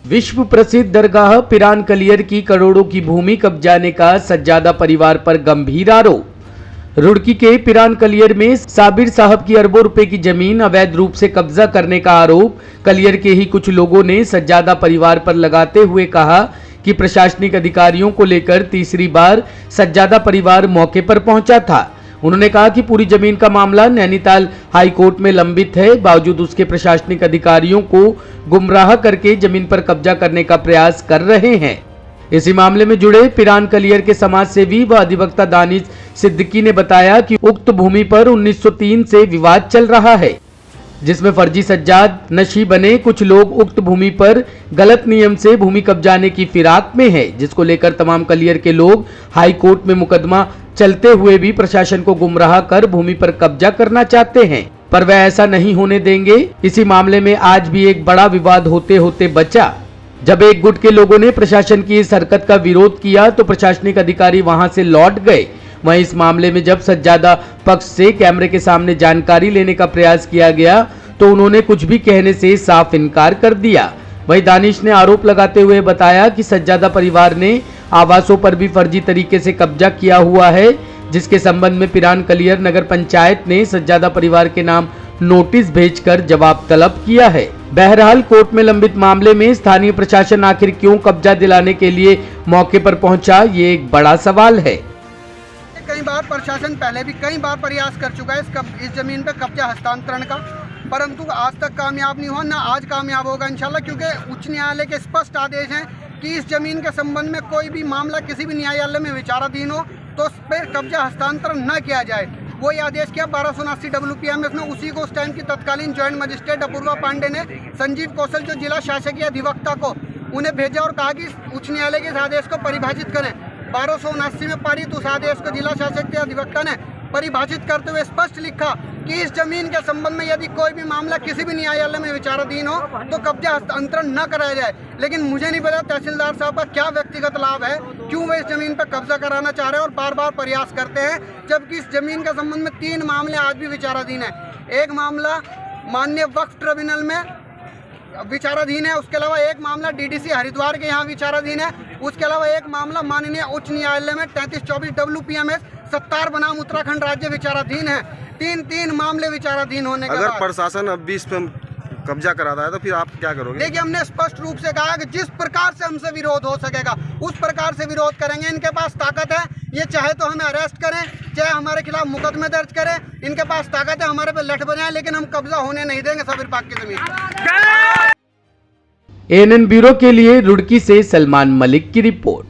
विश्व प्रसिद्ध दरगाह पिरान कलियर की करोड़ों की भूमि कब्जाने का सज्जादा परिवार पर गंभीर आरोप। रुड़की के पिरान कलियर में साबिर साहब की अरबों रुपए की जमीन अवैध रूप से कब्जा करने का आरोप कलियर के ही कुछ लोगों ने सज्जादा परिवार पर लगाते हुए कहा कि प्रशासनिक अधिकारियों को लेकर तीसरी बार सज्जादा परिवार मौके पर पहुंचा था। उन्होंने कहा कि पूरी जमीन का मामला नैनीताल हाई कोर्ट में लंबित है, बावजूद उसके प्रशासनिक अधिकारियों को गुमराह करके जमीन पर कब्जा करने का प्रयास कर रहे हैं। इसी मामले में जुड़े पिरान कलियर के समाज सेवी व अधिवक्ता दानिश सिद्दीकी ने बताया कि उक्त भूमि पर 1903 से विवाद चल रहा है, जिसमें फर्जी सज्जाद नशी बने कुछ लोग उक्त भूमि पर गलत नियम से भूमि कब्जाने की फिराक में है, जिसको लेकर तमाम कलियर के लोग हाई कोर्ट में मुकदमा चलते हुए भी प्रशासन को गुमराह कर भूमि पर कब्जा करना चाहते हैं, पर वह ऐसा नहीं होने देंगे। इसी मामले में आज भी एक बड़ा विवाद होते होते बचा। जब एक गुट के लोगों ने प्रशासन की इस हरकत का विरोध किया तो प्रशासनिक अधिकारी वहां से लौट गए। वहीं इस मामले में जब सज्जादा पक्ष से कैमरे के सामने जानकारी लेने का प्रयास किया गया तो उन्होंने कुछ भी कहने से साफ इनकार कर दिया। वहीं दानिश ने आरोप लगाते हुए बताया कि सज्जादा परिवार ने आवासों पर भी फर्जी तरीके से कब्जा किया हुआ है, जिसके संबंध में पिरान कलियर नगर पंचायत ने सज्जादा परिवार के नाम नोटिस भेजकर जवाब तलब किया है। बहरहाल कोर्ट में लंबित मामले में स्थानीय प्रशासन आखिर क्यों कब्जा दिलाने के लिए मौके पर पहुंचा, ये एक बड़ा सवाल है। कई बार प्रशासन पहले भी कई बार प्रयास कर चुका है इस जमीन पे कब्जा हस्तांतरण का, परंतु आज तक कामयाब नहीं हुआ, ना आज कामयाब होगा इंशाल्लाह, क्योंकि उच्च न्यायालय के स्पष्ट आदेश हैं कि इस जमीन के संबंध में कोई भी मामला किसी भी न्यायालय में विचाराधीन हो तो उस पर कब्जा हस्तांतरण न किया जाए। वही आदेश किया 1279 WPMS में, उसी को उस टाइम की तत्कालीन ज्वाइंट मजिस्ट्रेट अपूर्वा पांडे ने संजीव कौशल जो जिला शासकीय अधिवक्ता को उन्हें भेजा और कहा कि उच्च न्यायालय के इस आदेश को परिभाषित करें। 1279 में पारित उस आदेश को जिला शासकीय अधिवक्ता ने परिभाषित करते हुए स्पष्ट लिखा कि इस जमीन के संबंध में यदि कोई भी मामला किसी भी न्यायालय में विचाराधीन हो तो कब्जा हस्तांतरण न कराया जाए। लेकिन मुझे नहीं पता तहसीलदार साहब का क्या व्यक्तिगत लाभ है, क्यों वे इस जमीन पर कब्जा कराना चाह रहे हैं और बार बार प्रयास करते हैं, जबकि इस जमीन के संबंध में 3 मामले आज भी विचाराधीन है। एक मामला माननीय वक्फ ट्रिब्यूनल में विचाराधीन है, उसके अलावा एक मामला DDC हरिद्वार के यहाँ विचाराधीन है, उसके अलावा एक मामला माननीय उच्च न्यायालय में 3324 WPMS सत्तार बनाम उत्तराखंड राज्य विचाराधीन है। 3 मामले विचाराधीन होने के बाद अगर प्रशासन अब भी इस पर कब्जा कराता है तो फिर आप क्या करोगे? देखिए, हमने स्पष्ट रूप से कहा कि जिस प्रकार से हमसे विरोध हो सकेगा उस प्रकार से विरोध करेंगे। इनके पास ताकत है, ये चाहे तो हमें अरेस्ट करें, चाहे हमारे खिलाफ मुकदमे दर्ज करें, इनके पास ताकत है, हमारे पे लठ बनाए, लेकिन हम कब्जा होने नहीं देंगे साबिर पाक की जमीन। ANN ब्यूरो के लिए रुड़की से सलमान मलिक की रिपोर्ट।